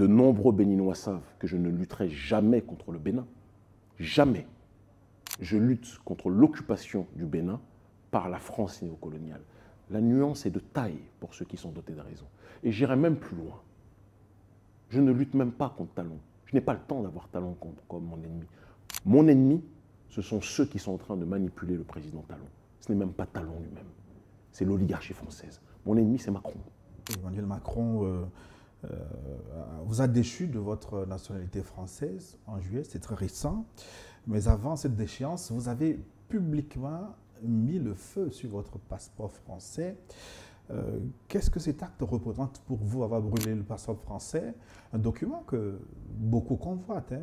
De nombreux Béninois savent que je ne lutterai jamais contre le Bénin. Jamais. Je lutte contre l'occupation du Bénin par la France néocoloniale. La nuance est de taille pour ceux qui sont dotés de raison. Et j'irai même plus loin. Je ne lutte même pas contre Talon. Je n'ai pas le temps d'avoir Talon comme mon ennemi. Mon ennemi, ce sont ceux qui sont en train de manipuler le président Talon. Ce n'est même pas Talon lui-même. C'est l'oligarchie française. Mon ennemi, c'est Macron. Emmanuel Macron vous a déchu de votre nationalité française en juillet, c'est très récent. Mais avant cette déchéance, vous avez publiquement mis le feu sur votre passeport français. Qu'est-ce que cet acte représente pour vous, avoir brûlé le passeport français? Un document que beaucoup convoitent,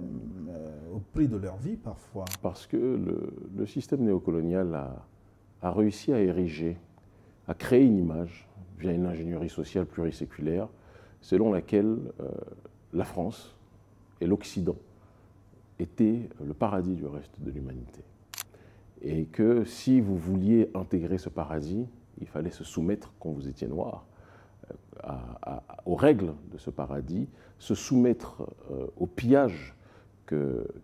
au prix de leur vie parfois. Parce que le système néocolonial a réussi à ériger, à créer une image via une ingénierie sociale pluriséculaire selon laquelle la France et l'Occident étaient le paradis du reste de l'humanité. Et que si vous vouliez intégrer ce paradis, il fallait se soumettre, quand vous étiez noir, aux règles de ce paradis, se soumettre au pillage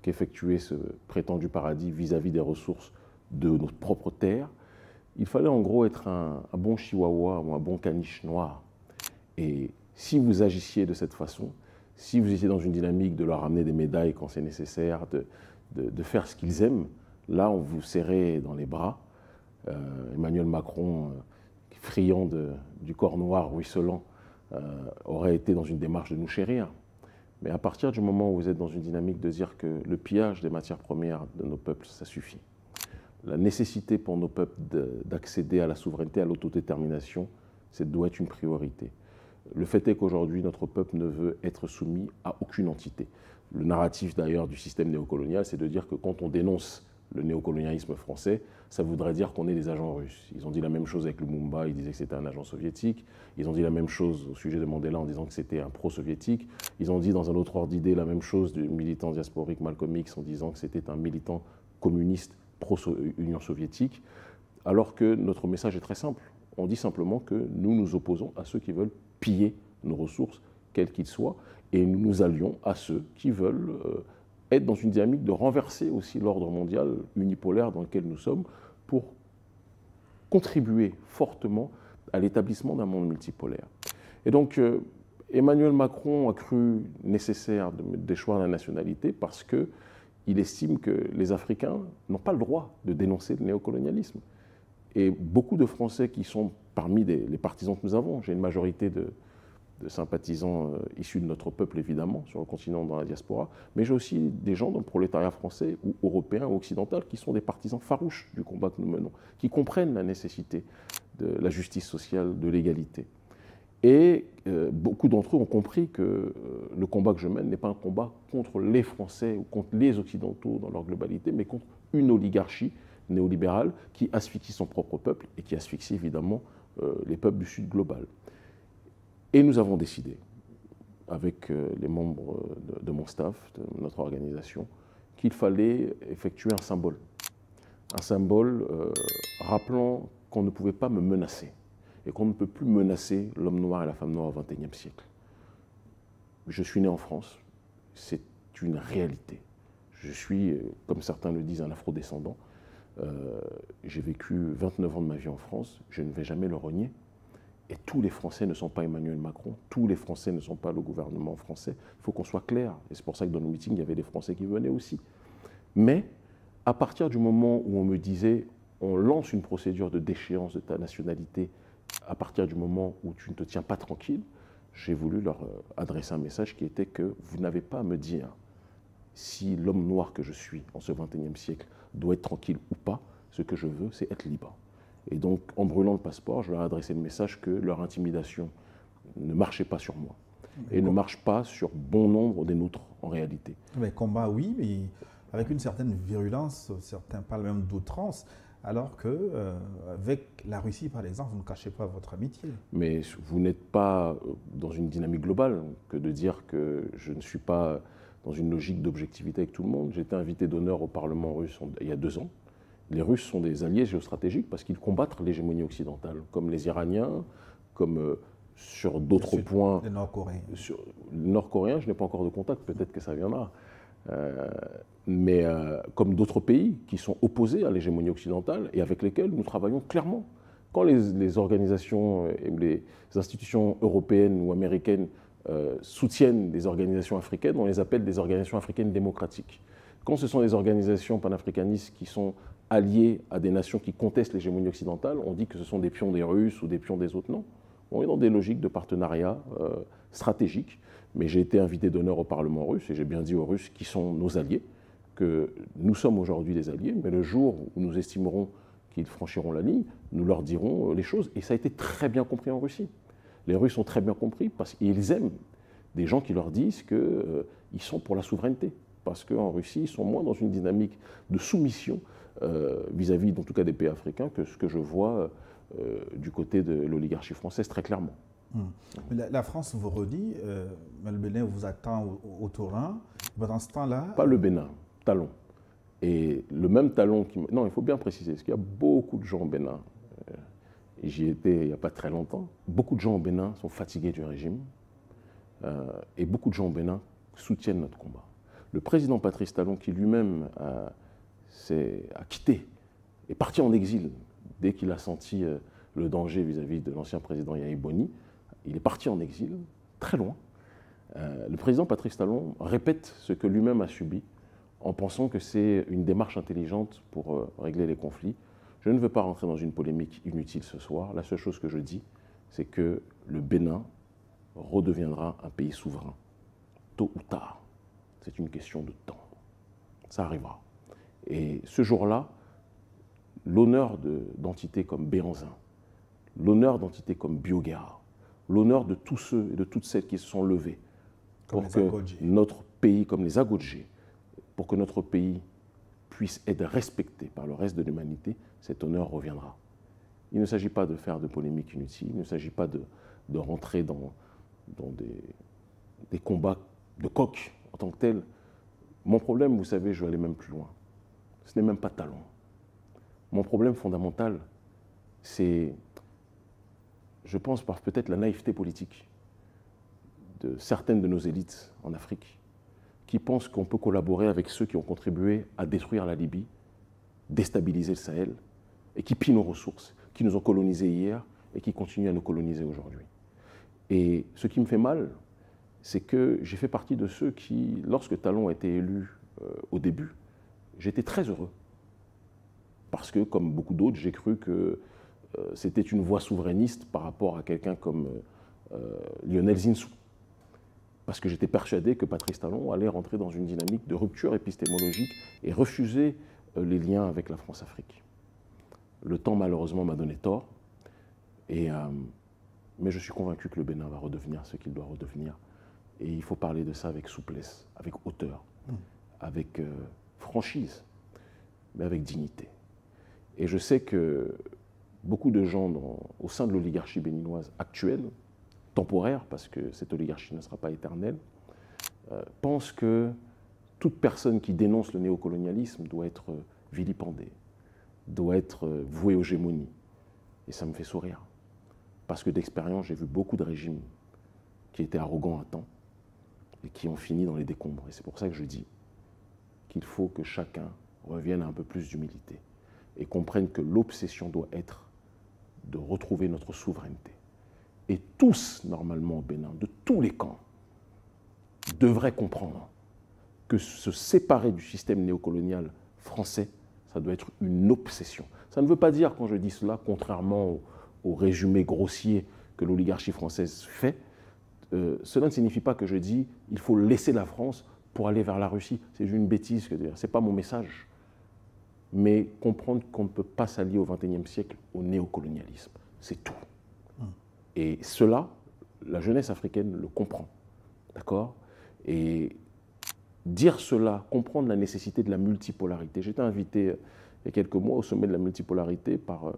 qu'effectuait ce prétendu paradis vis-à-vis des ressources de notre propre terre. Il fallait en gros être un bon chihuahua ou un bon caniche noir. Et si vous agissiez de cette façon, si vous étiez dans une dynamique de leur ramener des médailles quand c'est nécessaire, de faire ce qu'ils aiment, là on vous serrait dans les bras. Emmanuel Macron, friand du corps noir ruisselant, aurait été dans une démarche de nous chérir. Mais à partir du moment où vous êtes dans une dynamique de dire que le pillage des matières premières de nos peuples, ça suffit. La nécessité pour nos peuples d'accéder à la souveraineté, à l'autodétermination, doit être une priorité. Le fait est qu'aujourd'hui, notre peuple ne veut être soumis à aucune entité. Le narratif d'ailleurs du système néocolonial, c'est de dire que quand on dénonce le néocolonialisme français, ça voudrait dire qu'on est des agents russes. Ils ont dit la même chose avec Lumumba, ils disaient que c'était un agent soviétique. Ils ont dit la même chose au sujet de Mandela en disant que c'était un pro-soviétique. Ils ont dit dans un autre ordre d'idée la même chose du militant diasporique Malcolm X en disant que c'était un militant communiste pro-Union soviétique, alors que notre message est très simple. On dit simplement que nous nous opposons à ceux qui veulent piller nos ressources, quels qu'ils soient, et nous nous allions à ceux qui veulent être dans une dynamique de renverser aussi l'ordre mondial unipolaire dans lequel nous sommes pour contribuer fortement à l'établissement d'un monde multipolaire. Et donc, Emmanuel Macron a cru nécessaire de déchoir la nationalité parce qu'il estime que les Africains n'ont pas le droit de dénoncer le néocolonialisme. Et beaucoup de Français qui sont parmi les partisans que nous avons, j'ai une majorité de sympathisants issus de notre peuple, évidemment, sur le continent, dans la diaspora, mais j'ai aussi des gens dans le prolétariat français ou européen ou occidental qui sont des partisans farouches du combat que nous menons, qui comprennent la nécessité de la justice sociale, de l'égalité. Et beaucoup d'entre eux ont compris que le combat que je mène n'est pas un combat contre les Français ou contre les Occidentaux dans leur globalité, mais contre une oligarchie néolibérale qui asphyxie son propre peuple et qui asphyxie évidemment les peuples du Sud global. Et nous avons décidé, avec les membres de mon staff, de notre organisation, qu'il fallait effectuer un symbole. Un symbole rappelant qu'on ne pouvait pas me menacer et qu'on ne peut plus menacer l'homme noir et la femme noire au XXIe siècle. Je suis né en France, c'est une réalité. Je suis, comme certains le disent, un afrodescendant. J'ai vécu 29 ans de ma vie en France, je ne vais jamais le renier. Et tous les Français ne sont pas Emmanuel Macron, tous les Français ne sont pas le gouvernement français. Il faut qu'on soit clair. Et c'est pour ça que dans nos meetings, il y avait des Français qui venaient aussi. Mais à partir du moment où on me disait on lance une procédure de déchéance de ta nationalité, à partir du moment où tu ne te tiens pas tranquille, j'ai voulu leur adresser un message qui était que vous n'avez pas à me dire si l'homme noir que je suis en ce XXIe siècle doit être tranquille ou pas. Ce que je veux, c'est être libre. Et donc, en brûlant le passeport, je leur ai adressé le message que leur intimidation ne marchait pas sur moi et ne marche pas sur bon nombre des nôtres, en réalité. Mais combat, oui, mais avec une certaine virulence, certains parlent même d'outrance, alors qu'avec la Russie, par exemple, vous ne cachez pas votre amitié. Mais vous n'êtes pas dans une dynamique globale que de dire que je ne suis pas dans une logique d'objectivité avec tout le monde. J'ai été invité d'honneur au Parlement russe il y a 2 ans. Les Russes sont des alliés géostratégiques parce qu'ils combattent l'hégémonie occidentale, comme les Iraniens, comme sur d'autres points. Les Nord-Coréens. Sur les Nord-Coréens, je n'ai pas encore de contact, peut-être que ça viendra. Mais comme d'autres pays qui sont opposés à l'hégémonie occidentale et avec lesquels nous travaillons clairement. Quand les organisations et les institutions européennes ou américaines soutiennent des organisations africaines, on les appelle des organisations africaines démocratiques. Quand ce sont des organisations panafricanistes qui sont alliées à des nations qui contestent l'hégémonie occidentale, on dit que ce sont des pions des Russes ou des pions des autres. Non. On est dans des logiques de partenariat stratégique. Mais j'ai été invité d'honneur au Parlement russe et j'ai bien dit aux Russes qui sont nos alliés, que nous sommes aujourd'hui des alliés, mais le jour où nous estimerons qu'ils franchiront la ligne, nous leur dirons les choses. Et ça a été très bien compris en Russie. Les Russes ont très bien compris parce qu'ils aiment des gens qui leur disent qu'ils sont pour la souveraineté. Parce qu'en Russie, ils sont moins dans une dynamique de soumission vis-à-vis, en tout cas, des pays africains que ce que je vois du côté de l'oligarchie française très clairement. La France vous redit, le Bénin vous attend au tournant. Pendant ce temps-là... Pas le Bénin, Talon. Et le même Talon qui... Non, il faut bien préciser, parce qu'il y a beaucoup de gens au Bénin, et j'y étais il n'y a pas très longtemps, beaucoup de gens au Bénin sont fatigués du régime, et beaucoup de gens au Bénin soutiennent notre combat. Le président Patrice Talon, qui lui-même a quitté, est parti en exil dès qu'il a senti le danger vis-à-vis de l'ancien président Yahi Boni, il est parti en exil, très loin. Le président Patrice Talon répète ce que lui-même a subi en pensant que c'est une démarche intelligente pour régler les conflits. Je ne veux pas rentrer dans une polémique inutile ce soir. La seule chose que je dis, c'est que le Bénin redeviendra un pays souverain, tôt ou tard. C'est une question de temps. Ça arrivera. Et ce jour-là, l'honneur d'entités comme Béhanzin, l'honneur d'entités comme Bioguerra, l'honneur de tous ceux et de toutes celles qui se sont levés pour que notre pays, comme les Agodjé, pour que notre pays puisse être respecté par le reste de l'humanité, cet honneur reviendra. Il ne s'agit pas de faire de polémiques inutiles, il ne s'agit pas de rentrer dans des combats de coq en tant que tel. Mon problème, vous savez, je vais aller même plus loin. Ce n'est même pas Talon. Mon problème fondamental, c'est, je pense, par peut-être la naïveté politique de certaines de nos élites en Afrique qui pensent qu'on peut collaborer avec ceux qui ont contribué à détruire la Libye, déstabiliser le Sahel, et qui pillent nos ressources, qui nous ont colonisés hier et qui continuent à nous coloniser aujourd'hui. Et ce qui me fait mal, c'est que j'ai fait partie de ceux qui, lorsque Talon a été élu au début, j'étais très heureux. Parce que, comme beaucoup d'autres, j'ai cru que c'était une voix souverainiste par rapport à quelqu'un comme Lionel Zinsou. Parce que j'étais persuadé que Patrice Talon allait rentrer dans une dynamique de rupture épistémologique et refuser les liens avec la France-Afrique. Le temps, malheureusement, m'a donné tort. Mais je suis convaincu que le Bénin va redevenir ce qu'il doit redevenir. Et il faut parler de ça avec souplesse, avec hauteur, avec franchise, mais avec dignité. Et je sais que beaucoup de gens au sein de l'oligarchie béninoise actuelle, temporaire, parce que cette oligarchie ne sera pas éternelle, pensent que toute personne qui dénonce le néocolonialisme doit être vilipendée, doit être vouée aux gémonies. Et ça me fait sourire. Parce que d'expérience, j'ai vu beaucoup de régimes qui étaient arrogants à temps et qui ont fini dans les décombres. Et c'est pour ça que je dis qu'il faut que chacun revienne à un peu plus d'humilité et comprenne que l'obsession doit être de retrouver notre souveraineté. Et tous, normalement, au Bénin, de tous les camps, devraient comprendre que se séparer du système néocolonial français, ça doit être une obsession. Ça ne veut pas dire, quand je dis cela, contrairement au résumé grossier que l'oligarchie française fait, cela ne signifie pas que je dis il faut laisser la France pour aller vers la Russie. C'est une bêtise que dire. Ce n'est pas mon message. Mais comprendre qu'on ne peut pas s'allier au XXIe siècle au néocolonialisme. C'est tout. Et cela, la jeunesse africaine le comprend. D'accord? Et dire cela, comprendre la nécessité de la multipolarité. J'étais invité il y a quelques mois au sommet de la multipolarité par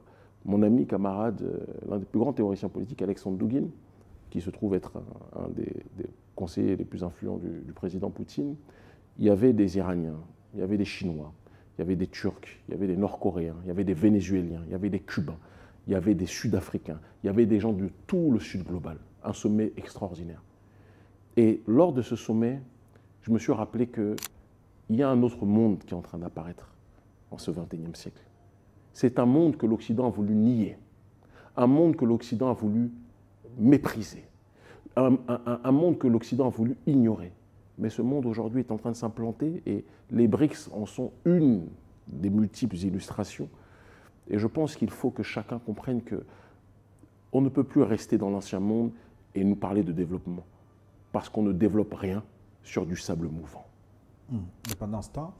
mon ami, camarade, l'un des plus grands théoriciens politiques, Alexandre Douguine, qui se trouve être un des conseillers les plus influents du président Poutine. Il y avait des Iraniens, il y avait des Chinois, il y avait des Turcs, il y avait des Nord-Coréens, il y avait des Vénézuéliens, il y avait des Cubains, il y avait des Sud-Africains, il y avait des gens de tout le Sud global. un sommet extraordinaire. Et lors de ce sommet, je me suis rappelé qu'il y a un autre monde qui est en train d'apparaître en ce XXIe siècle. C'est un monde que l'Occident a voulu nier, un monde que l'Occident a voulu mépriser, un monde que l'Occident a voulu ignorer. Mais ce monde aujourd'hui est en train de s'implanter et les BRICS en sont une des multiples illustrations. Et je pense qu'il faut que chacun comprenne qu'on ne peut plus rester dans l'ancien monde et nous parler de développement, parce qu'on ne développe rien sur du sable mouvant. Et pendant ce temps,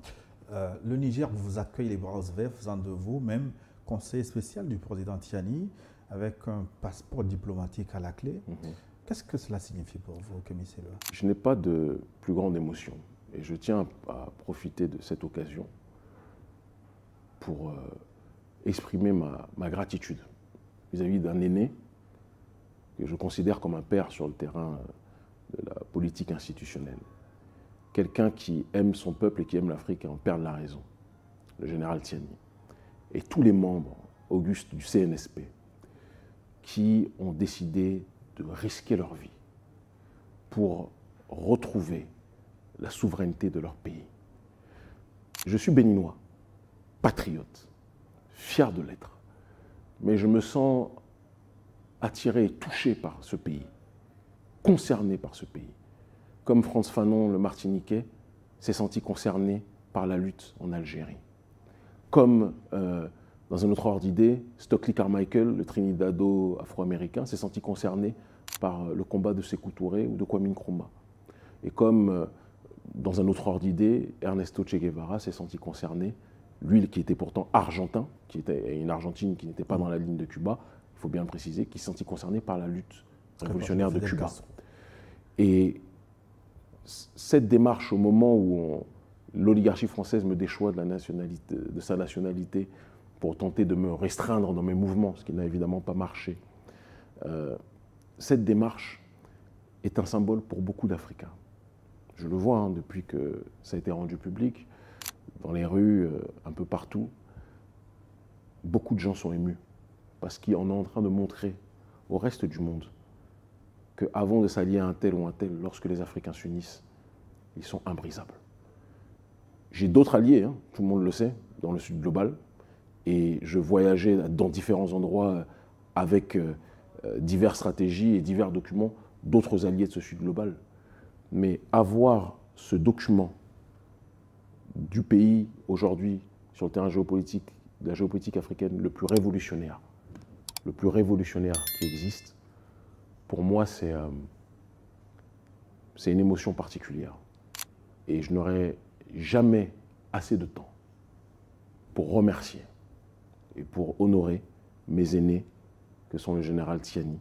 le Niger vous accueille les bras ouverts, faisant de vous même conseiller spécial du président Tiani, avec un passeport diplomatique à la clé. Qu'est-ce que cela signifie pour vous, Kémy Séba? Je n'ai pas de plus grande émotion et je tiens à profiter de cette occasion pour exprimer ma gratitude vis-à-vis d'un aîné que je considère comme un père sur le terrain de la politique institutionnelle. Quelqu'un qui aime son peuple et qui aime l'Afrique et en perd la raison, le général Tiani. Et tous les membres augustes du CNSP qui ont décidé de risquer leur vie pour retrouver la souveraineté de leur pays. Je suis béninois, patriote, fier de l'être, mais je me sens attiré et touché par ce pays, concerné par ce pays. Comme Frantz Fanon, le Martiniquais, s'est senti concerné par la lutte en Algérie. Comme, dans un autre ordre d'idée, Stokely Carmichael, le Trinidado-afro-américain, s'est senti concerné par le combat de Sékou Touré ou de Kwame Nkrumah. Et comme, dans un autre ordre d'idée, Ernesto Che Guevara s'est senti concerné, lui qui était pourtant argentin, qui était une Argentine qui n'était pas dans la ligne de Cuba, il faut bien le préciser, qui s'est senti concerné par la lutte révolutionnaire de Cuba. Et cette démarche, au moment où l'oligarchie française me déchoit de sa nationalité pour tenter de me restreindre dans mes mouvements, ce qui n'a évidemment pas marché, cette démarche est un symbole pour beaucoup d'Africains. Je le vois depuis que ça a été rendu public, dans les rues, un peu partout. Beaucoup de gens sont émus parce qu'on est en train de montrer au reste du monde qu'avant de s'allier à un tel ou un tel, lorsque les Africains s'unissent, ils sont imbrisables. J'ai d'autres alliés, hein, tout le monde le sait, dans le Sud global, et je voyageais dans différents endroits avec diverses stratégies et divers documents d'autres alliés de ce Sud global. Mais avoir ce document du pays aujourd'hui sur le terrain géopolitique, de la géopolitique africaine le plus révolutionnaire qui existe, pour moi c'est une émotion particulière. Et je n'aurai jamais assez de temps pour remercier et pour honorer mes aînés que sont le général Tiani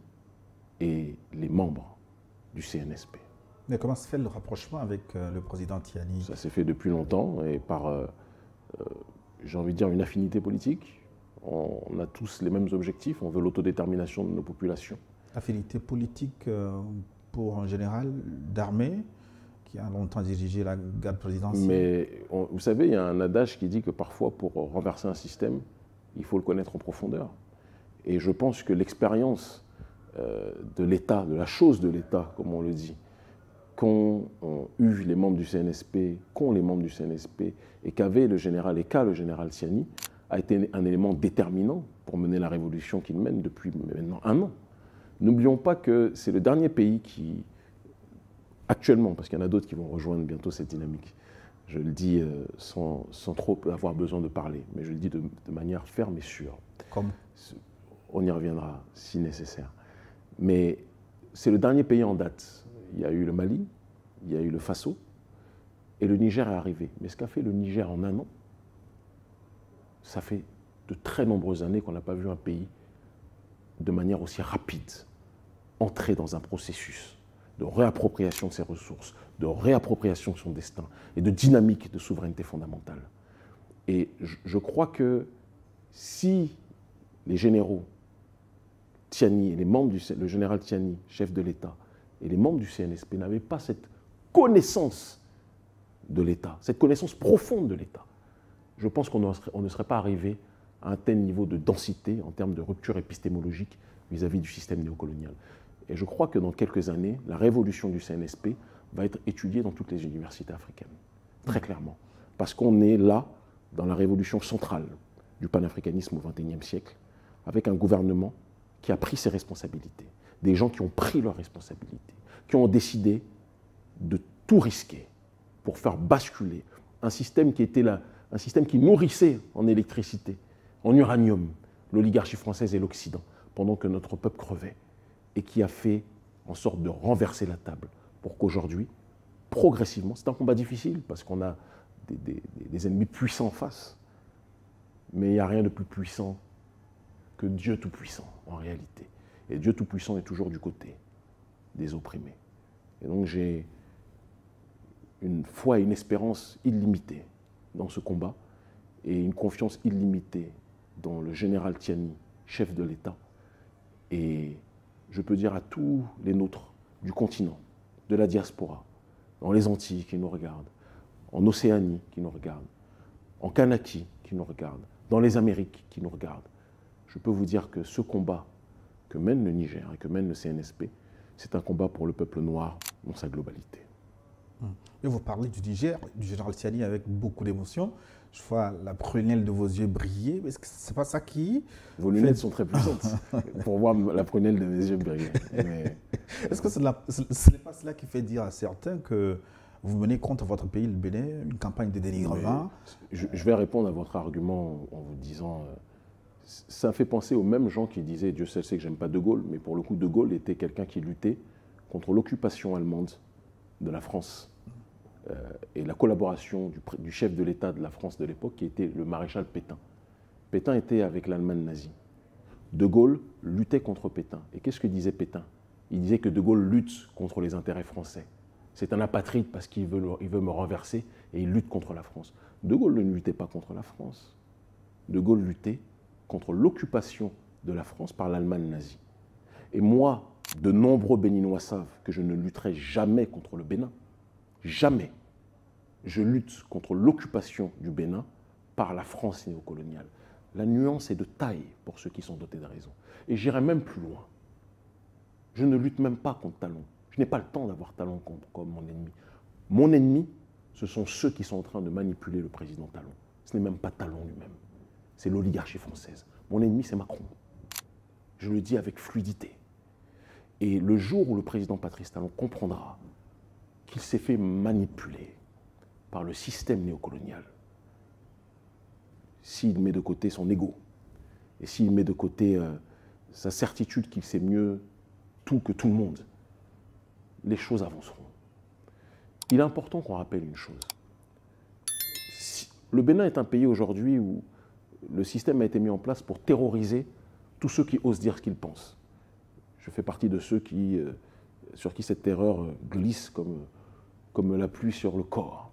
et les membres du CNSP. Mais comment se fait le rapprochement avec le président Tiani? Ça s'est fait depuis longtemps et par, j'ai envie de dire, une affinité politique. On a tous les mêmes objectifs, on veut l'autodétermination de nos populations. Affinité politique pour un général d'armée qui a longtemps dirigé la garde présidentielle. Mais vous savez, il y a un adage qui dit que parfois, pour renverser un système, il faut le connaître en profondeur. Et je pense que l'expérience de l'État, de la chose de l'État, comme on le dit, qu'ont eu les membres du CNSP, qu'ont les membres du CNSP, et qu'avait le général, et qu'a le général Tiani, a été un élément déterminant pour mener la révolution qu'il mène depuis maintenant 1 an. N'oublions pas que c'est le dernier pays qui, actuellement, parce qu'il y en a d'autres qui vont rejoindre bientôt cette dynamique, je le dis sans trop avoir besoin de parler, mais je le dis de manière ferme et sûre. Comme on y reviendra si nécessaire. Mais c'est le dernier pays en date. Il y a eu le Mali, il y a eu le Faso, et le Niger est arrivé. Mais ce qu'a fait le Niger en 1 an, ça fait de très nombreuses années qu'on n'a pas vu un pays de manière aussi rapide entrer dans un processus de réappropriation de ses ressources, de réappropriation de son destin et de dynamique de souveraineté fondamentale. Et je crois que si les généraux Tiani et les membres le général Tiani, chef de l'État, et les membres du CNSP n'avaient pas cette connaissance de l'État, cette connaissance profonde de l'État, je pense qu'on ne serait pas arrivé à un tel niveau de densité en termes de rupture épistémologique vis-à-vis du système néocolonial. Et je crois que dans quelques années, la révolution du CNSP va être étudiée dans toutes les universités africaines, très clairement. Parce qu'on est là, dans la révolution centrale du panafricanisme au XXIe siècle, avec un gouvernement qui a pris ses responsabilités, des gens qui ont pris leurs responsabilités, qui ont décidé de tout risquer pour faire basculer un système qui était là, un système qui nourrissait en électricité, en uranium, l'oligarchie française et l'Occident, pendant que notre peuple crevait, et qui a fait en sorte de renverser la table pour qu'aujourd'hui, progressivement, c'est un combat difficile parce qu'on a des ennemis puissants en face, mais il n'y a rien de plus puissant que Dieu Tout-Puissant, en réalité. Et Dieu Tout-Puissant est toujours du côté des opprimés. Et donc j'ai une foi et une espérance illimitée dans ce combat et une confiance illimitée dans le général Tiani, chef de l'État. Et je peux dire à tous les nôtres du continent, de la diaspora, dans les Antilles qui nous regardent, en Océanie qui nous regardent, en Kanaki qui nous regardent, dans les Amériques qui nous regardent, je peux vous dire que ce combat que mène le Niger et que mène le CNSP, c'est un combat pour le peuple noir dans sa globalité. Et vous parlez du Niger, du général Tiani avec beaucoup d'émotion. Je vois la prunelle de vos yeux briller. Est-ce que c'est pas ça qui... Vos lunettes sont très puissantes pour voir la prunelle de mes yeux briller. Mais... Est-ce que ce n'est pas cela qui fait dire à certains que vous menez contre votre pays, le Bénin, une campagne de dénigrement? Je vais répondre à votre argument en vous disant... ça fait penser aux mêmes gens qui disaient, Dieu seul sait que j'aime pas De Gaulle, mais pour le coup, De Gaulle était quelqu'un qui luttait contre l'occupation allemande de la France et la collaboration du chef de l'État de la France de l'époque, qui était le maréchal Pétain. Pétain était avec l'Allemagne nazie. De Gaulle luttait contre Pétain. Et qu'est-ce que disait Pétain? Il disait que De Gaulle lutte contre les intérêts français. C'est un apatride parce qu'il veut me renverser et il lutte contre la France. De Gaulle ne luttait pas contre la France. De Gaulle luttait contre l'occupation de la France par l'Allemagne nazie. Et moi, de nombreux Béninois savent que je ne lutterai jamais contre le Bénin. Jamais. Je lutte contre l'occupation du Bénin par la France néocoloniale. La nuance est de taille pour ceux qui sont dotés de raison. Et j'irai même plus loin. Je ne lutte même pas contre Talon. Je n'ai pas le temps d'avoir Talon comme mon ennemi. Mon ennemi, ce sont ceux qui sont en train de manipuler le président Talon. Ce n'est même pas Talon lui-même. C'est l'oligarchie française. Mon ennemi, c'est Macron. Je le dis avec fluidité. Et le jour où le président Patrice Talon comprendra qu'il s'est fait manipuler par le système néocolonial, s'il met de côté son ego et s'il met de côté sa certitude qu'il sait mieux tout que tout le monde, les choses avanceront. Il est important qu'on rappelle une chose. Le Bénin est un pays aujourd'hui où le système a été mis en place pour terroriser tous ceux qui osent dire ce qu'ils pensent. Je fais partie de ceux sur qui cette terreur glisse comme la pluie sur le corps.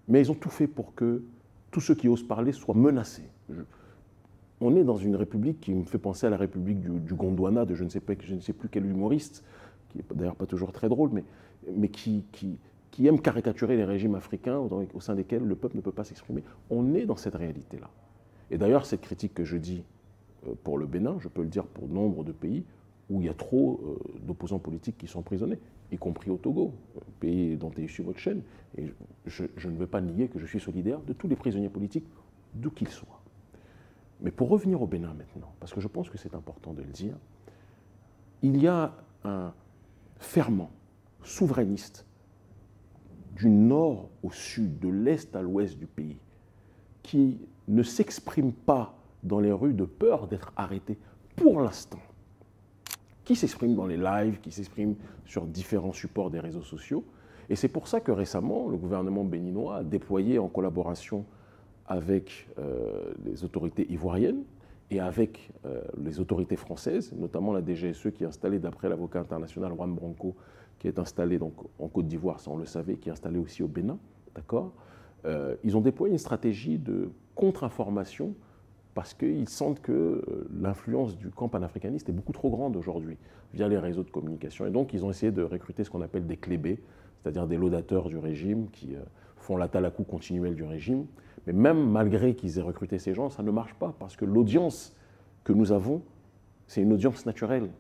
Mais ils ont tout fait pour que tous ceux qui osent parler soient menacés. On est dans une république qui me fait penser à la république du Gondwana, de je ne sais plus quel humoriste, qui n'est d'ailleurs pas toujours très drôle, mais qui aime caricaturer les régimes africains au sein desquels le peuple ne peut pas s'exprimer. On est dans cette réalité-là. Et d'ailleurs, cette critique que je dis pour le Bénin, je peux le dire pour nombre de pays où il y a trop d'opposants politiques qui sont emprisonnés, y compris au Togo, pays dont est issue votre chaîne. Et je ne veux pas nier que je suis solidaire de tous les prisonniers politiques, d'où qu'ils soient. Mais pour revenir au Bénin maintenant, parce que je pense que c'est important de le dire, il y a un ferment souverainiste du nord au sud, de l'est à l'ouest du pays, qui ne s'exprime pas dans les rues de peur d'être arrêté pour l'instant, qui s'exprime dans les lives, qui s'exprime sur différents supports des réseaux sociaux. Et c'est pour ça que récemment, le gouvernement béninois a déployé en collaboration avec les autorités ivoiriennes et avec les autorités françaises, notamment la DGSE qui est installée, d'après l'avocat international Juan Branco, qui est installé donc en Côte d'Ivoire, ça on le savait, qui est installé aussi au Bénin, d'accord. Ils ont déployé une stratégie de contre-information parce qu'ils sentent que l'influence du camp panafricaniste est beaucoup trop grande aujourd'hui via les réseaux de communication. Et donc ils ont essayé de recruter ce qu'on appelle des clébés, c'est-à-dire des laudateurs du régime qui font l'atalakou continuel du régime. Mais même malgré qu'ils aient recruté ces gens, ça ne marche pas parce que l'audience que nous avons, c'est une audience naturelle.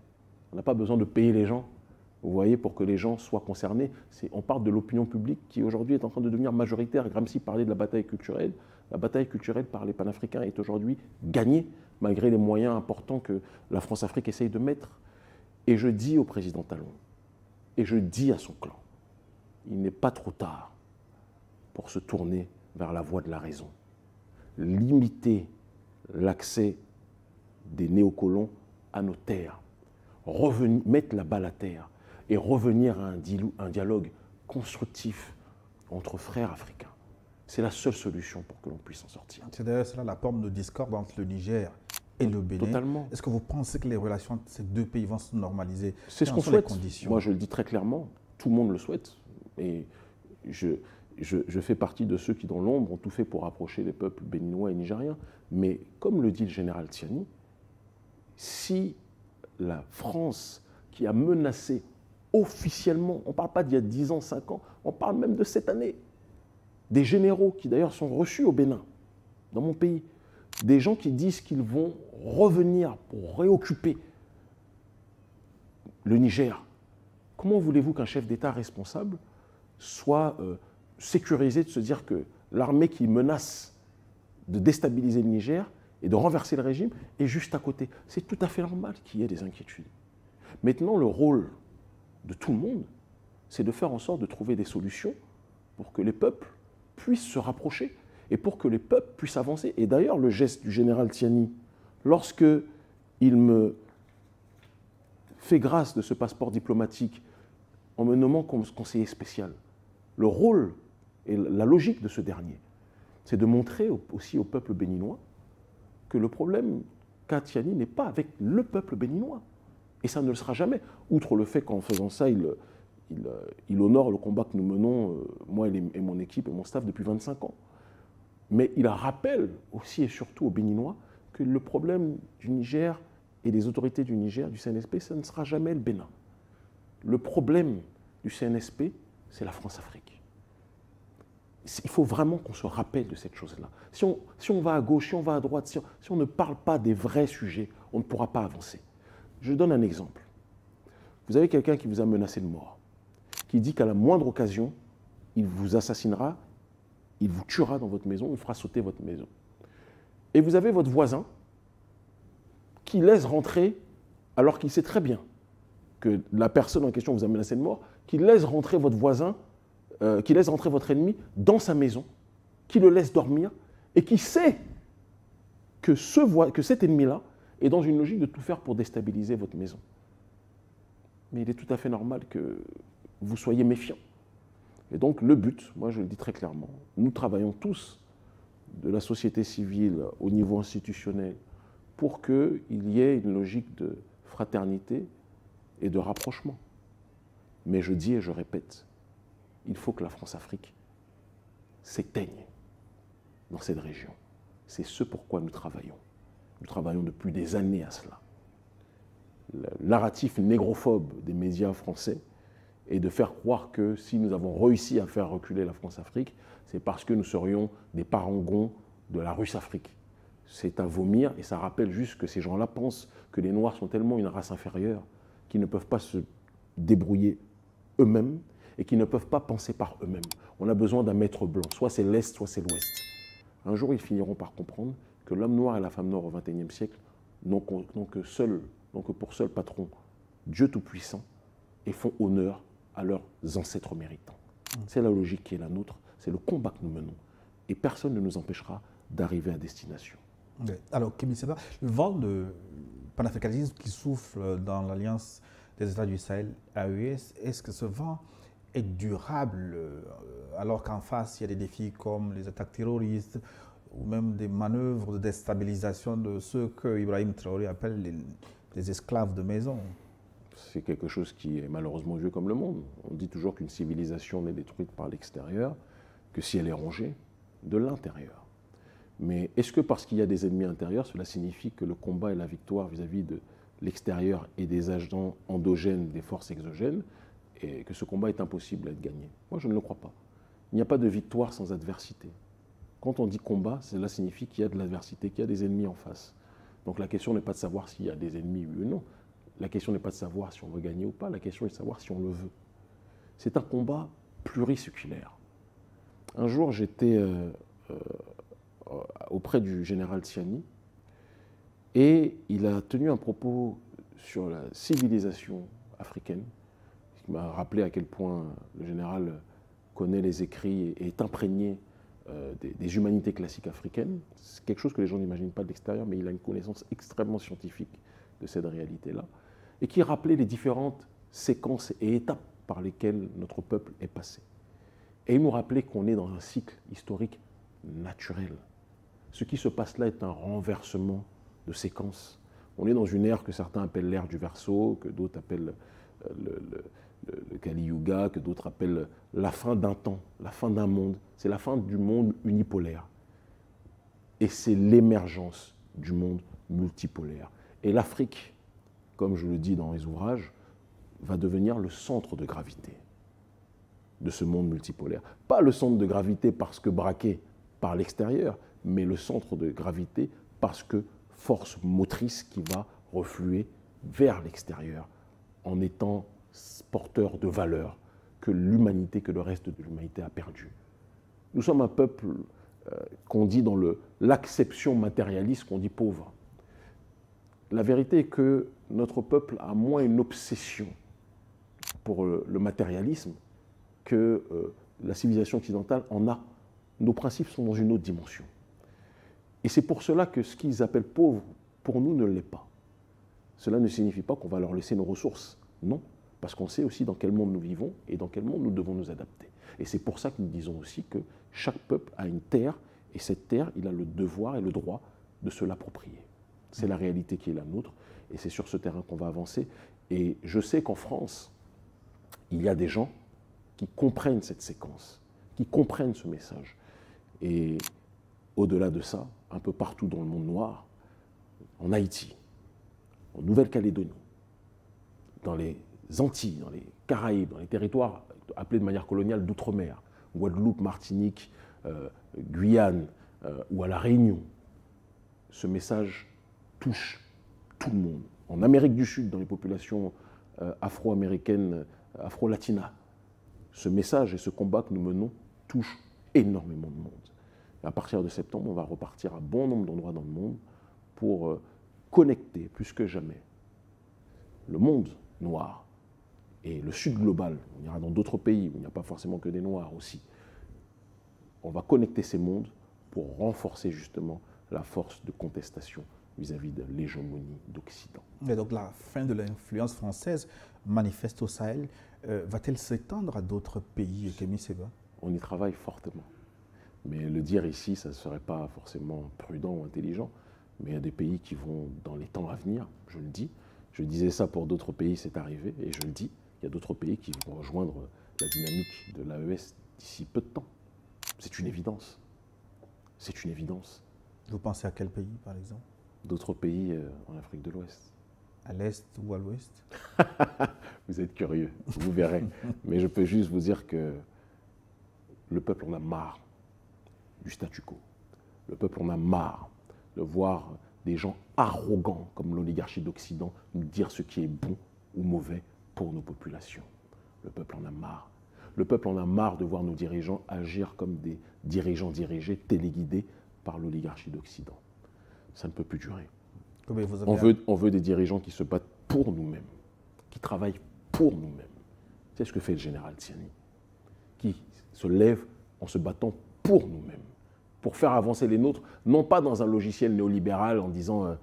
On n'a pas besoin de payer les gens, vous voyez, pour que les gens soient concernés. On parle de l'opinion publique qui aujourd'hui est en train de devenir majoritaire. Gramsci parlait de la bataille culturelle. La bataille culturelle par les panafricains est aujourd'hui gagnée, malgré les moyens importants que la France-Afrique essaye de mettre. Et je dis au président Talon, et je dis à son clan, il n'est pas trop tard pour se tourner vers la voie de la raison. Limiter l'accès des néocolons à nos terres, mettre la balle à terre et revenir à un dialogue constructif entre frères africains. C'est la seule solution pour que l'on puisse en sortir. C'est d'ailleurs cela la forme de discorde entre le Niger et le Bénin. Totalement. Est-ce que vous pensez que les relations entre ces deux pays vont se normaliser? C'est ce qu'on souhaite. Moi, je le dis très clairement, tout le monde le souhaite. Et je fais partie de ceux qui, dans l'ombre, ont tout fait pour rapprocher les peuples béninois et nigériens. Mais comme le dit le général Tiani, si la France, qui a menacé officiellement, on ne parle pas d'il y a 10 ans, 5 ans, on parle même de cette année, des généraux qui d'ailleurs sont reçus au Bénin, dans mon pays, des gens qui disent qu'ils vont revenir pour réoccuper le Niger. Comment voulez-vous qu'un chef d'État responsable soit sécurisé de se dire que l'armée qui menace de déstabiliser le Niger et de renverser le régime est juste à côté? C'est tout à fait normal qu'il y ait des inquiétudes. Maintenant, le rôle de tout le monde, c'est de faire en sorte de trouver des solutions pour que les peuples puissent se rapprocher et pour que les peuples puissent avancer. Et d'ailleurs, le geste du général Tiani, lorsque il me fait grâce de ce passeport diplomatique en me nommant comme conseiller spécial, le rôle et la logique de ce dernier, c'est de montrer aussi au peuple béninois que le problème qu'a Tiani n'est pas avec le peuple béninois. Et ça ne le sera jamais. Outre le fait qu'en faisant ça, il honore le combat que nous menons, moi et mon équipe et mon staff, depuis 25 ans. Mais il rappelle aussi et surtout aux Béninois que le problème du Niger et des autorités du Niger, du CNSP, ça ne sera jamais le Bénin. Le problème du CNSP, c'est la France-Afrique. Il faut vraiment qu'on se rappelle de cette chose-là. Si on va à gauche, si on va à droite, si on ne parle pas des vrais sujets, on ne pourra pas avancer. Je donne un exemple. Vous avez quelqu'un qui vous a menacé de mort, qui dit qu'à la moindre occasion, il vous assassinera, il vous tuera dans votre maison, il fera sauter votre maison. Et vous avez votre voisin qui laisse rentrer, alors qu'il sait très bien que la personne en question vous a menacé de mort, qui laisse rentrer votre voisin, qui laisse rentrer votre ennemi dans sa maison, qui le laisse dormir, et qui sait que cet ennemi-là est dans une logique de tout faire pour déstabiliser votre maison. Mais il est tout à fait normal que vous soyez méfiants. Et donc le but, moi je le dis très clairement, nous travaillons tous de la société civile au niveau institutionnel pour qu'il y ait une logique de fraternité et de rapprochement. Mais je dis et je répète, il faut que la France-Afrique s'éteigne dans cette région. C'est ce pourquoi nous travaillons. Nous travaillons depuis des années à cela. Le narratif négrophobe des médias français est de faire croire que si nous avons réussi à faire reculer la France-Afrique, c'est parce que nous serions des parangons de la Russe-Afrique. C'est à vomir et ça rappelle juste que ces gens-là pensent que les Noirs sont tellement une race inférieure qu'ils ne peuvent pas se débrouiller eux-mêmes et qu'ils ne peuvent pas penser par eux-mêmes. On a besoin d'un maître blanc, soit c'est l'Est, soit c'est l'Ouest. Un jour, ils finiront par comprendre que l'homme noir et la femme noire au XXIe siècle n'ont que pour seul patron Dieu Tout-Puissant et font honneur à leurs ancêtres méritants. C'est la logique qui est la nôtre, c'est le combat que nous menons. Et personne ne nous empêchera d'arriver à destination. Alors, Kémy Séba, le vent de panafricanisme qui souffle dans l'Alliance des États du Sahel, AES, est-ce que ce vent est durable alors qu'en face, il y a des défis comme les attaques terroristes ou même des manœuvres de déstabilisation de ceux que Ibrahim Traoré appelle les esclaves de maison? C'est quelque chose qui est malheureusement vieux comme le monde. On dit toujours qu'une civilisation n'est détruite par l'extérieur que si elle est rongée de l'intérieur. Mais est-ce que parce qu'il y a des ennemis intérieurs, cela signifie que le combat et la victoire vis-à-vis de l'extérieur et des agents endogènes, des forces exogènes, et que ce combat est impossible à être gagné? Moi, je ne le crois pas. Il n'y a pas de victoire sans adversité. Quand on dit combat, cela signifie qu'il y a de l'adversité, qu'il y a des ennemis en face. Donc la question n'est pas de savoir s'il y a des ennemis oui ou non. la question n'est pas de savoir si on veut gagner ou pas, la question est de savoir si on le veut. C'est un combat pluriséculaire. Un jour, j'étais auprès du général Tiani et il a tenu un propos sur la civilisation africaine, qui m'a rappelé à quel point le général connaît les écrits et est imprégné des humanités classiques africaines. C'est quelque chose que les gens n'imaginent pas de l'extérieur, mais il a une connaissance extrêmement scientifique de cette réalité-là, et qui rappelait les différentes séquences et étapes par lesquelles notre peuple est passé. Et il nous rappelait qu'on est dans un cycle historique naturel. Ce qui se passe là est un renversement de séquences. On est dans une ère que certains appellent l'ère du Verseau, que d'autres appellent le Kali Yuga, que d'autres appellent la fin d'un temps, la fin d'un monde. C'est la fin du monde unipolaire. Et c'est l'émergence du monde multipolaire. Et l'Afrique, comme je le dis dans mes ouvrages, va devenir le centre de gravité de ce monde multipolaire. Pas le centre de gravité parce que braqué par l'extérieur, mais le centre de gravité parce que force motrice qui va refluer vers l'extérieur en étant porteur de valeurs que l'humanité, que le reste de l'humanité a perdu. Nous sommes un peuple qu'on dit dans l'acception matérialiste, qu'on dit pauvre. La vérité est que notre peuple a moins une obsession pour le matérialisme que la civilisation occidentale en a. Nos principes sont dans une autre dimension. Et c'est pour cela que ce qu'ils appellent pauvre, pour nous, ne l'est pas. Cela ne signifie pas qu'on va leur laisser nos ressources. Non, parce qu'on sait aussi dans quel monde nous vivons et dans quel monde nous devons nous adapter. Et c'est pour ça que nous disons aussi que chaque peuple a une terre, et cette terre, il a le devoir et le droit de se l'approprier. C'est la réalité qui est la nôtre, et c'est sur ce terrain qu'on va avancer. Et je sais qu'en France, il y a des gens qui comprennent cette séquence, qui comprennent ce message. Et au-delà de ça, un peu partout dans le monde noir, en Haïti, en Nouvelle-Calédonie, dans les Antilles, dans les Caraïbes, dans les territoires appelés de manière coloniale d'outre-mer, Guadeloupe, Martinique, Guyane ou à La Réunion, ce message touche tout le monde. En Amérique du Sud, dans les populations afro-américaines, afro-latinas, ce message et ce combat que nous menons touchent énormément de monde. Et à partir de septembre, on va repartir à bon nombre d'endroits dans le monde pour connecter plus que jamais le monde noir et le sud global. On ira dans d'autres pays où il n'y a pas forcément que des noirs aussi. On va connecter ces mondes pour renforcer justement la force de contestation vis-à-vis de l'hégémonie d'Occident. Et donc la fin de l'influence française manifeste au Sahel va-t-elle s'étendre à d'autres pays, Kémy Séba? On y travaille fortement. Mais le dire ici, ça ne serait pas forcément prudent ou intelligent. Mais il y a des pays qui vont, dans les temps à venir, je le dis. Je disais ça pour d'autres pays, c'est arrivé, et je le dis. Il y a d'autres pays qui vont rejoindre la dynamique de l'AES d'ici peu de temps. C'est une évidence. C'est une évidence. Vous pensez à quel pays, par exemple? D'autres pays en Afrique de l'Ouest. À l'Est ou à l'Ouest? Vous êtes curieux, vous verrez. Mais je peux juste vous dire que le peuple en a marre du statu quo. Le peuple en a marre de voir des gens arrogants comme l'oligarchie d'Occident nous dire ce qui est bon ou mauvais pour nos populations. Le peuple en a marre. Le peuple en a marre de voir nos dirigeants agir comme des dirigeants dirigés, téléguidés par l'oligarchie d'Occident. Ça ne peut plus durer. On veut des dirigeants qui se battent pour nous-mêmes, qui travaillent pour nous-mêmes. C'est ce que fait le général Tiani, qui se lève en se battant pour nous-mêmes, pour faire avancer les nôtres, non pas dans un logiciel néolibéral en disant...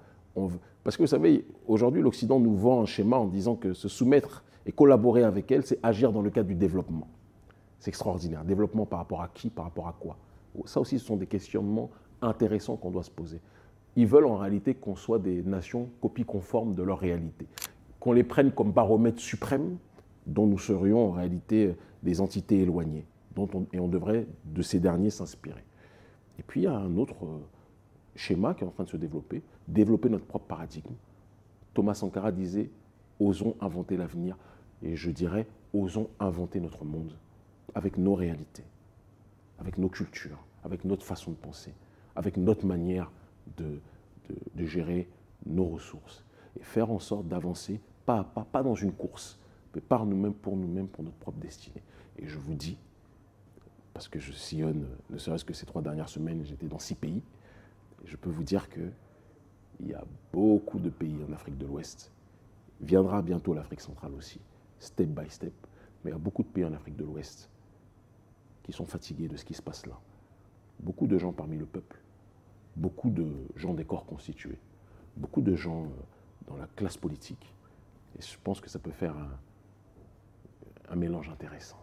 Parce que vous savez, aujourd'hui, l'Occident nous vend un schéma en disant que se soumettre et collaborer avec elle, c'est agir dans le cadre du développement. C'est extraordinaire. Développement par rapport à qui, par rapport à quoi? Ça aussi, ce sont des questionnements intéressants qu'on doit se poser. Ils veulent en réalité qu'on soit des nations copies conformes de leur réalité, qu'on les prenne comme baromètre suprême dont nous serions en réalité des entités éloignées, et on devrait de ces derniers s'inspirer. Et puis il y a un autre schéma qui est en train de se développer notre propre paradigme. Thomas Sankara disait « osons inventer l'avenir », et je dirais « osons inventer notre monde avec nos réalités, avec nos cultures, avec notre façon de penser, avec notre manière de gérer nos ressources, et faire en sorte d'avancer pas dans une course, mais par nous-mêmes, pour notre propre destinée. Et je vous dis, parce que je sillonne, ne serait-ce que ces 3 dernières semaines, j'étais dans 6 pays, et je peux vous dire qu'il y a beaucoup de pays en Afrique de l'Ouest, viendra bientôt l'Afrique centrale aussi, step by step, mais il y a beaucoup de pays en Afrique de l'Ouest qui sont fatigués de ce qui se passe là. Beaucoup de gens parmi le peuple, beaucoup de gens des corps constitués, beaucoup de gens dans la classe politique. Et je pense que ça peut faire un mélange intéressant.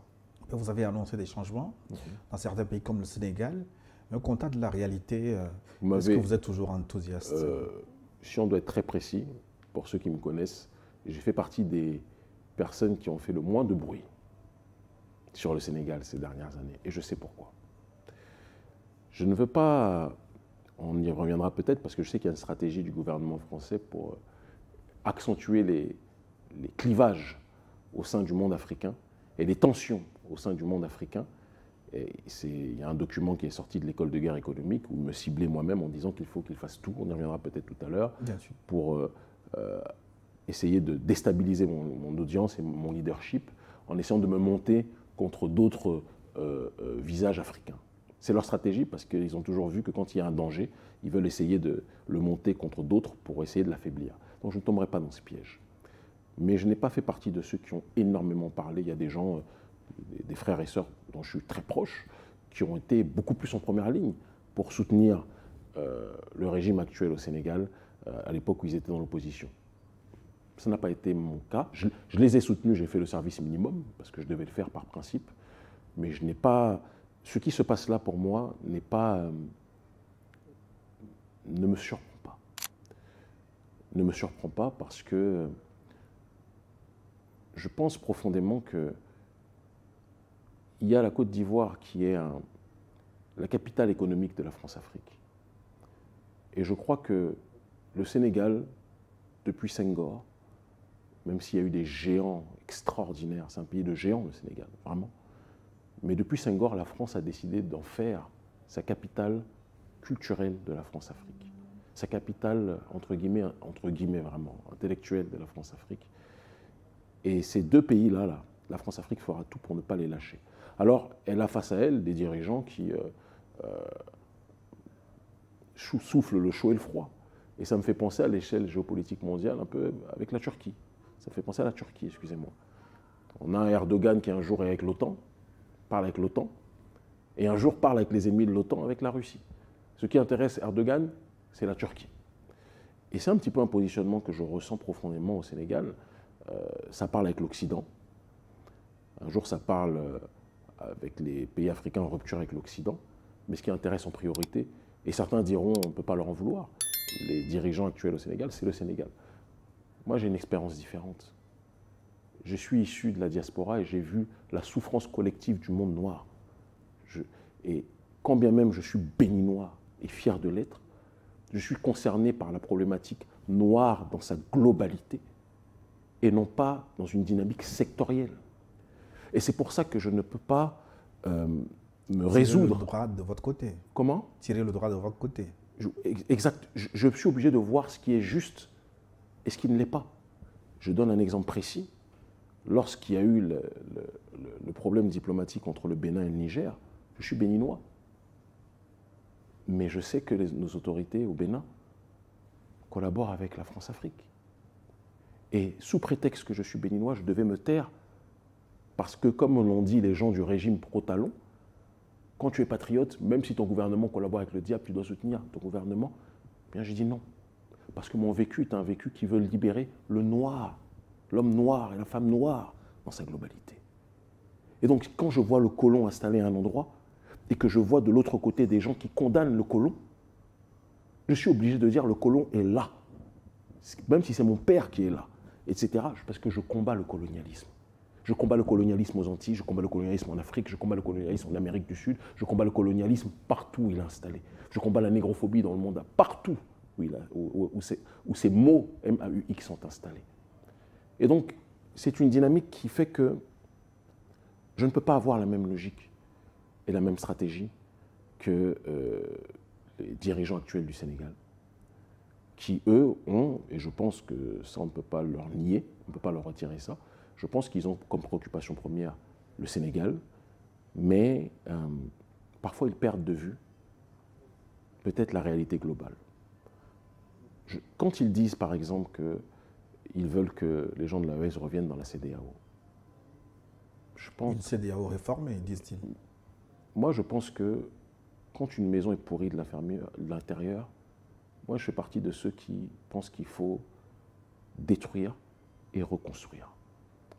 Vous avez annoncé des changements dans certains pays comme le Sénégal. Mais au contact de la réalité, est-ce que vous êtes toujours enthousiaste? Si on doit être très précis, pour ceux qui me connaissent, j'ai fait partie des personnes qui ont fait le moins de bruit sur le Sénégal ces dernières années. Et je sais pourquoi. Je ne veux pas, on y reviendra peut-être, parce que je sais qu'il y a une stratégie du gouvernement français pour accentuer les clivages au sein du monde africain et les tensions au sein du monde africain. Il y a un document qui est sorti de l'école de guerre économique où me ciblait moi-même en disant qu'il faut qu'il fasse tout, on y reviendra peut-être tout à l'heure, pour essayer de déstabiliser mon audience et mon leadership en essayant de me monter contre d'autres visages africains. C'est leur stratégie parce qu'ils ont toujours vu que quand il y a un danger, ils veulent essayer de le monter contre d'autres pour essayer de l'affaiblir. Donc je ne tomberai pas dans ce piège. Mais je n'ai pas fait partie de ceux qui ont énormément parlé. Il y a des gens, des frères et sœurs dont je suis très proche, qui ont été beaucoup plus en première ligne pour soutenir le régime actuel au Sénégal à l'époque où ils étaient dans l'opposition. Ça n'a pas été mon cas. Je les ai soutenus, j'ai fait le service minimum, parce que je devais le faire par principe. Mais je n'ai pas... Ce qui se passe là pour moi n'est pas... ne me surprend pas. Ne me surprend pas parce que je pense profondément que il y a la Côte d'Ivoire qui est la capitale économique de la France-Afrique. Et je crois que le Sénégal, depuis Senghor, même s'il y a eu des géants extraordinaires, c'est un pays de géants le Sénégal, vraiment. Mais depuis Senghor, la France a décidé d'en faire sa capitale culturelle de la France-Afrique. Sa capitale, entre guillemets vraiment, intellectuelle de la France-Afrique. Et ces 2 pays-là, la France-Afrique fera tout pour ne pas les lâcher. Alors, elle a face à elle des dirigeants qui soufflent le chaud et le froid. Et ça me fait penser à l'échelle géopolitique mondiale, un peu avec la Turquie. Ça me fait penser à la Turquie, excusez-moi. On a un Erdogan qui un jour est avec l'OTAN, parle avec l'OTAN, et un jour parle avec les ennemis de l'OTAN, avec la Russie. Ce qui intéresse Erdogan, c'est la Turquie. Et c'est un petit peu un positionnement que je ressens profondément au Sénégal. Ça parle avec l'Occident. Un jour, ça parle avec les pays africains en rupture avec l'Occident. Mais ce qui intéresse en priorité, et certains diront on ne peut pas leur en vouloir, les dirigeants actuels au Sénégal, c'est le Sénégal. Moi, j'ai une expérience différente. Je suis issu de la diaspora et j'ai vu la souffrance collective du monde noir. Et quand bien même je suis béninois et fier de l'être, je suis concerné par la problématique noire dans sa globalité et non pas dans une dynamique sectorielle. Et c'est pour ça que je ne peux pas me résoudre. Tirer le droit de votre côté. Comment? Tirer le droit de votre côté. Exact. Je suis obligé de voir ce qui est juste et ce qui ne l'est pas. Je donne un exemple précis. Lorsqu'il y a eu le problème diplomatique entre le Bénin et le Niger, je suis béninois. Mais je sais que nos autorités au Bénin collaborent avec la France-Afrique. Et sous prétexte que je suis béninois, je devais me taire parce que, comme l'ont dit les gens du régime pro-Talon, quand tu es patriote, même si ton gouvernement collabore avec le diable, tu dois soutenir ton gouvernement. Bien, j'ai dit non. Parce que mon vécu est un vécu qui veut libérer le noir, l'homme noir et la femme noire dans sa globalité. Et donc, quand je vois le colon installé à un endroit et que je vois de l'autre côté des gens qui condamnent le colon, je suis obligé de dire le colon est là. Même si c'est mon père qui est là, etc. Parce que je combats le colonialisme. Je combats le colonialisme aux Antilles, je combats le colonialisme en Afrique, je combats le colonialisme en Amérique du Sud, je combats le colonialisme partout où il est installé. Je combats la négrophobie dans le monde, partout où ces mots MAUX sont installés. Et donc, c'est une dynamique qui fait que je ne peux pas avoir la même logique et la même stratégie que les dirigeants actuels du Sénégal. qui, eux, ont, et je pense que ça, on ne peut pas leur nier, on ne peut pas leur retirer ça, je pense qu'ils ont comme préoccupation première le Sénégal, mais parfois ils perdent de vue peut-être la réalité globale. Quand ils disent, par exemple, qu'ils veulent que les gens de l'AES reviennent dans la CEDEAO, je pense... Une CEDEAO réformée, disent-ils. Moi, je pense que quand une maison est pourrie de l'intérieur, moi, je fais partie de ceux qui pensent qu'il faut détruire et reconstruire.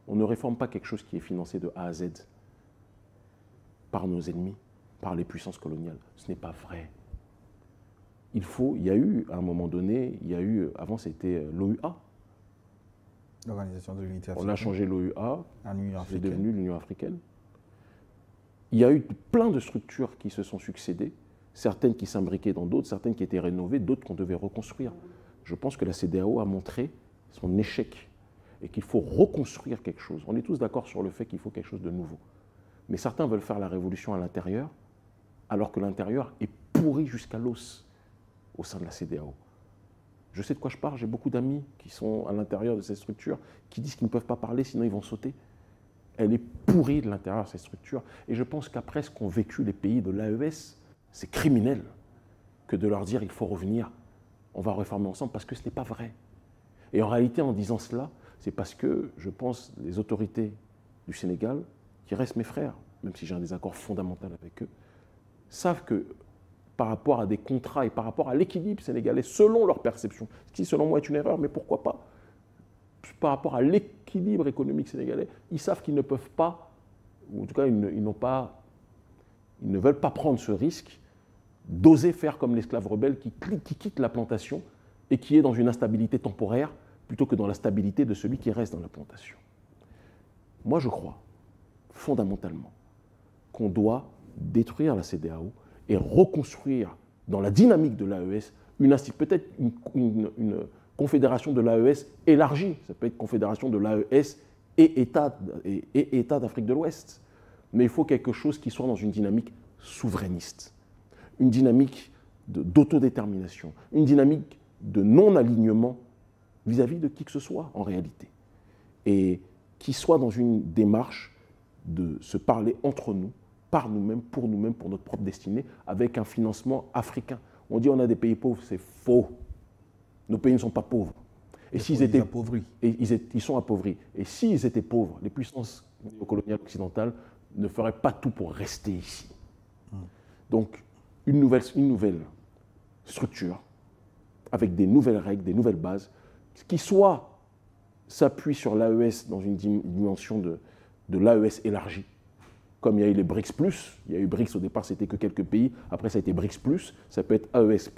On ne réforme pas quelque chose qui est financé de A à Z par nos ennemis, par les puissances coloniales. Ce n'est pas vrai. Il y a eu, à un moment donné, avant c'était l'OUA. L'Organisation de l'Unité africaine. On a changé l'OUA, c'est devenu l'Union africaine. Il y a eu plein de structures qui se sont succédées, certaines qui s'imbriquaient dans d'autres, certaines qui étaient rénovées, d'autres qu'on devait reconstruire. Je pense que la CEDEAO a montré son échec et qu'il faut reconstruire quelque chose. On est tous d'accord sur le fait qu'il faut quelque chose de nouveau. Mais certains veulent faire la révolution à l'intérieur, alors que l'intérieur est pourri jusqu'à l'os au sein de la CEDEAO. Je sais de quoi je parle, j'ai beaucoup d'amis qui sont à l'intérieur de ces structures, qui disent qu'ils ne peuvent pas parler, sinon ils vont sauter. Elle est pourrie de l'intérieur, cette structure. Et je pense qu'après ce qu'ont vécu les pays de l'AES, c'est criminel que de leur dire il faut revenir, on va réformer ensemble, parce que ce n'est pas vrai. Et en réalité, en disant cela, c'est parce que, je pense, les autorités du Sénégal, qui restent mes frères, même si j'ai un désaccord fondamental avec eux, savent que par rapport à des contrats et par rapport à l'équilibre sénégalais, selon leur perception, ce qui selon moi est une erreur, mais pourquoi pas, par rapport à l'équilibre économique sénégalais, ils savent qu'ils ne peuvent pas, ou en tout cas ils ne veulent pas prendre ce risque d'oser faire comme l'esclave rebelle qui quitte la plantation et qui est dans une instabilité temporaire plutôt que dans la stabilité de celui qui reste dans la plantation. Moi, je crois fondamentalement qu'on doit détruire la CEDEAO et reconstruire dans la dynamique de l'AES peut-être une confédération de l'AES élargie. Ça peut être confédération de l'AES et État d'Afrique de l'Ouest. Mais il faut quelque chose qui soit dans une dynamique souverainiste, une dynamique d'autodétermination, une dynamique de non-alignement vis-à-vis de qui que ce soit en réalité. Et qui soit dans une démarche de se parler entre nous, par nous-mêmes, pour notre propre destinée, avec un financement africain. On dit on a des pays pauvres, c'est faux. Nos pays ne sont pas pauvres. Et s'ils étaient appauvris. Ils sont appauvris. Et s'ils étaient pauvres, les puissances coloniales occidentales ne feraient pas tout pour rester ici. Donc, une nouvelle structure, avec des nouvelles règles, des nouvelles bases, qui soit s'appuie sur l'AES dans une dimension de l'AES élargie, comme il y a eu les BRICS+, il y a eu BRICS au départ, c'était que quelques pays, après ça a été BRICS+, ça peut être AES+,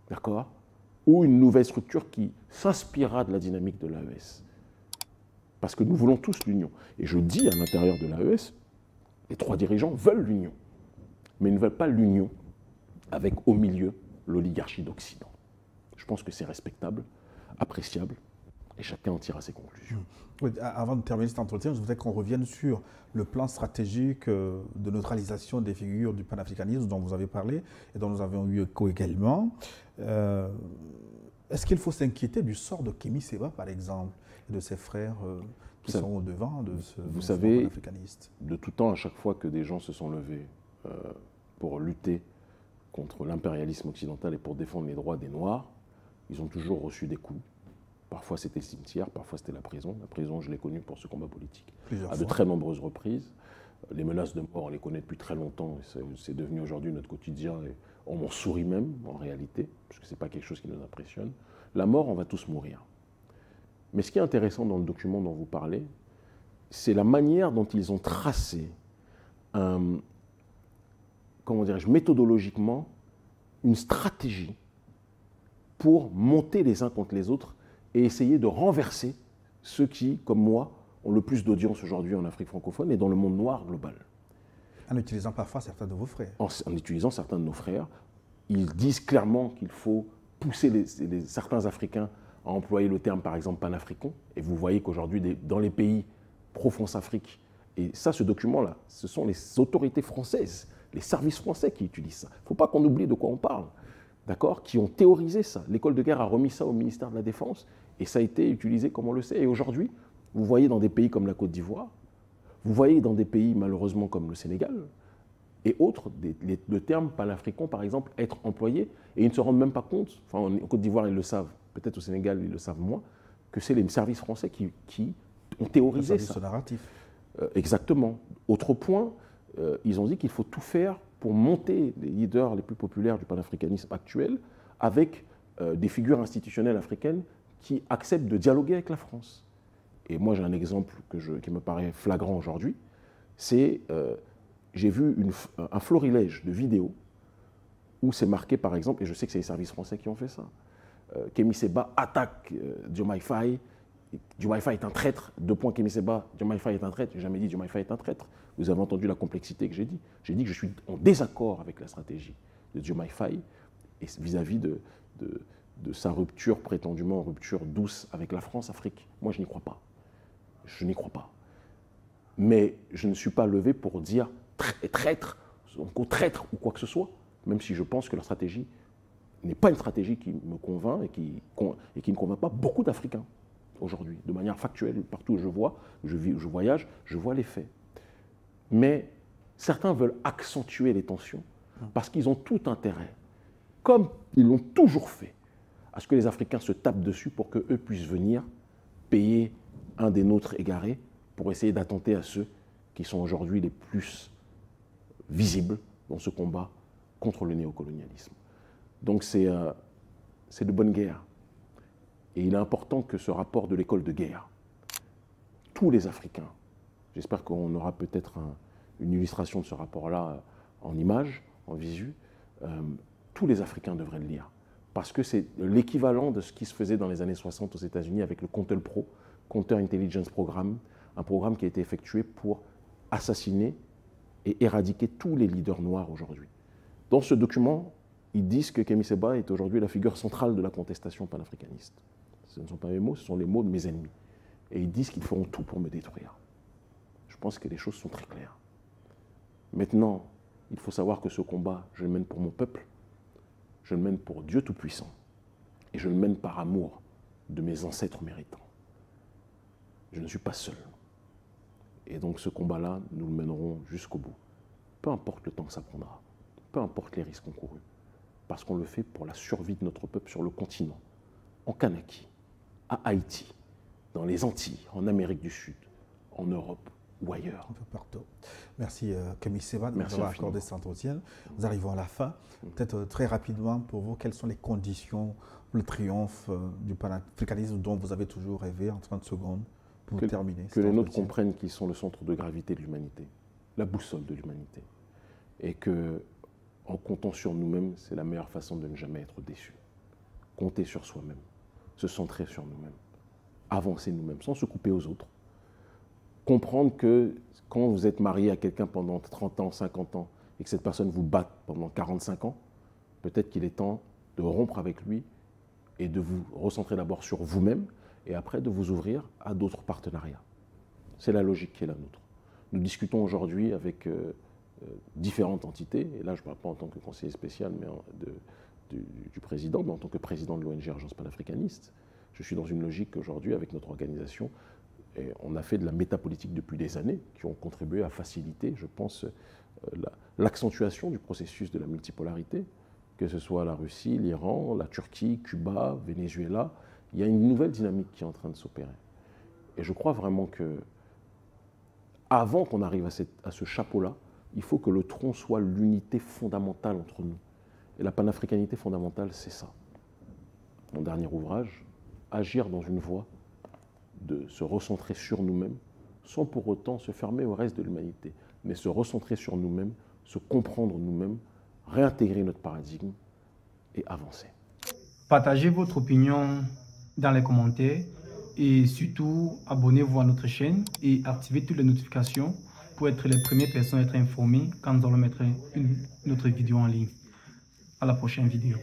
d'accord, ou une nouvelle structure qui s'inspirera de la dynamique de l'AES. Parce que nous voulons tous l'union. Et je dis à l'intérieur de l'AES, les trois dirigeants veulent l'union, mais ils ne veulent pas l'union avec au milieu l'oligarchie d'Occident. Je pense que c'est respectable, appréciable, et chacun en tirera ses conclusions. Oui, avant de terminer cet entretien, je voudrais qu'on revienne sur le plan stratégique de neutralisation des figures du panafricanisme dont vous avez parlé et dont nous avons eu écho également. Est-ce qu'il faut s'inquiéter du sort de Kémy Séba, par exemple, et de ses frères qui sont au devant de ce mouvement panafricaniste? De tout temps, à chaque fois que des gens se sont levés pour lutter contre l'impérialisme occidental et pour défendre les droits des Noirs, ils ont toujours reçu des coups. Parfois c'était le cimetière, parfois c'était la prison. La prison, je l'ai connue pour ce combat politique à de très nombreuses reprises. Les menaces de mort, on les connaît depuis très longtemps. C'est devenu aujourd'hui notre quotidien. Et on en sourit même, en réalité, parce que ce n'est pas quelque chose qui nous impressionne. La mort, on va tous mourir. Mais ce qui est intéressant dans le document dont vous parlez, c'est la manière dont ils ont tracé, comment dirais-je, méthodologiquement, une stratégie pour monter les uns contre les autres et essayer de renverser ceux qui, comme moi, ont le plus d'audience aujourd'hui en Afrique francophone et dans le monde noir global. En utilisant parfois certains de vos frères. En utilisant certains de nos frères. Ils disent clairement qu'il faut pousser certains Africains à employer le terme, par exemple, panafricain. Et vous voyez qu'aujourd'hui, dans les pays pro-France-Afrique, et ça, ce document-là, ce sont les autorités françaises, les services français qui utilisent ça. Il ne faut pas qu'on oublie de quoi on parle. d'accord, qui ont théorisé ça. L'école de guerre a remis ça au ministère de la Défense et ça a été utilisé comme on le sait. Et aujourd'hui, vous voyez dans des pays comme la Côte d'Ivoire, vous voyez dans des pays malheureusement comme le Sénégal et autres, le terme panafricain par exemple, être employé et ils ne se rendent même pas compte, enfin en Côte d'Ivoire ils le savent, peut-être au Sénégal ils le savent moins, que c'est les services français qui ont théorisé ça. Ce narratif. Exactement. Autre point, ils ont dit qu'il faut tout faire pour monter les leaders les plus populaires du panafricanisme actuel avec des figures institutionnelles africaines qui acceptent de dialoguer avec la France. Et moi, j'ai un exemple qui me paraît flagrant aujourd'hui, c'est, j'ai vu un florilège de vidéos où c'est marqué, par exemple, et je sais que c'est les services français qui ont fait ça, Kémy Séba attaque Diomaye Faye, Diomaye Faye est un traître, Kémy Séba, Diomaye Faye est un traître, je n'ai jamais dit Diomaye Faye est un traître. Vous avez entendu la complexité que j'ai dit. J'ai dit que je suis en désaccord avec la stratégie de Diomaye Faye vis-à-vis de sa rupture, prétendument rupture douce avec la France-Afrique. Moi, je n'y crois pas. Je n'y crois pas. Mais je ne suis pas levé pour dire traître, traître ou quoi que ce soit, même si je pense que leur stratégie n'est pas une stratégie qui me convainc et qui ne convainc pas beaucoup d'Africains aujourd'hui, de manière factuelle. Partout où je voyage, je vois les faits. Mais certains veulent accentuer les tensions parce qu'ils ont tout intérêt, comme ils l'ont toujours fait, à ce que les Africains se tapent dessus pour qu'eux puissent venir payer un des nôtres égarés pour essayer d'attenter à ceux qui sont aujourd'hui les plus visibles dans ce combat contre le néocolonialisme. Donc c'est de bonne guerre. Et il est important que ce rapport de l'école de guerre, tous les Africains, j'espère qu'on aura peut-être une illustration de ce rapport-là en images, en visu, tous les Africains devraient le lire. Parce que c'est l'équivalent de ce qui se faisait dans les années 60 aux États-Unis avec le Contel Pro, Counter Intelligence Programme, un programme qui a été effectué pour assassiner et éradiquer tous les leaders noirs aujourd'hui. Dans ce document, ils disent que Kémy Séba est aujourd'hui la figure centrale de la contestation panafricaniste. Ce ne sont pas mes mots, ce sont les mots de mes ennemis. Et ils disent qu'ils feront tout pour me détruire. Je pense que les choses sont très claires. Maintenant, il faut savoir que ce combat, je le mène pour mon peuple, je le mène pour Dieu Tout-Puissant, et je le mène par amour de mes ancêtres méritants. Je ne suis pas seul. Et donc ce combat-là, nous le mènerons jusqu'au bout. Peu importe le temps que ça prendra, peu importe les risques encourus, parce qu'on le fait pour la survie de notre peuple sur le continent, en Kanaki, à Haïti, dans les Antilles, en Amérique du Sud, en Europe ou ailleurs. Un peu partout. Merci Kémy Séba de nous avoir accordé cet entretien. Nous arrivons à la fin. Peut-être très rapidement pour vous, quelles sont les conditions pour le triomphe du panafricanisme dont vous avez toujours rêvé en 30 secondes pour terminer. Que les nôtres comprennent qu'ils sont le centre de gravité de l'humanité, la boussole de l'humanité. Et que, en comptant sur nous-mêmes, c'est la meilleure façon de ne jamais être déçu. Compter sur soi-même, se centrer sur nous-mêmes, avancer nous-mêmes, sans se couper aux autres. Comprendre que quand vous êtes marié à quelqu'un pendant 30 ans, 50 ans, et que cette personne vous batte pendant 45 ans, peut-être qu'il est temps de rompre avec lui et de vous recentrer d'abord sur vous-même et après de vous ouvrir à d'autres partenariats. C'est la logique qui est la nôtre. Nous discutons aujourd'hui avec différentes entités, et là je ne parle pas en tant que conseiller spécial mais du président, mais en tant que président de l'ONG Urgence Panafricaniste. Je suis dans une logique aujourd'hui avec notre organisation. Et on a fait de la métapolitique depuis des années qui ont contribué à faciliter, je pense, l'accentuation du processus de la multipolarité, que ce soit la Russie, l'Iran, la Turquie, Cuba, Venezuela. Il y a une nouvelle dynamique qui est en train de s'opérer. Et je crois vraiment que, avant qu'on arrive à ce chapeau-là, il faut que le tronc soit l'unité fondamentale entre nous. Et la panafricanité fondamentale, c'est ça. Mon dernier ouvrage, agir dans une voie de se recentrer sur nous-mêmes, sans pour autant se fermer au reste de l'humanité, mais se recentrer sur nous-mêmes, se comprendre nous-mêmes, réintégrer notre paradigme et avancer. Partagez votre opinion dans les commentaires et surtout abonnez-vous à notre chaîne et activez toutes les notifications pour être les premières personnes à être informées quand nous allons mettre notre vidéo en ligne. À la prochaine vidéo.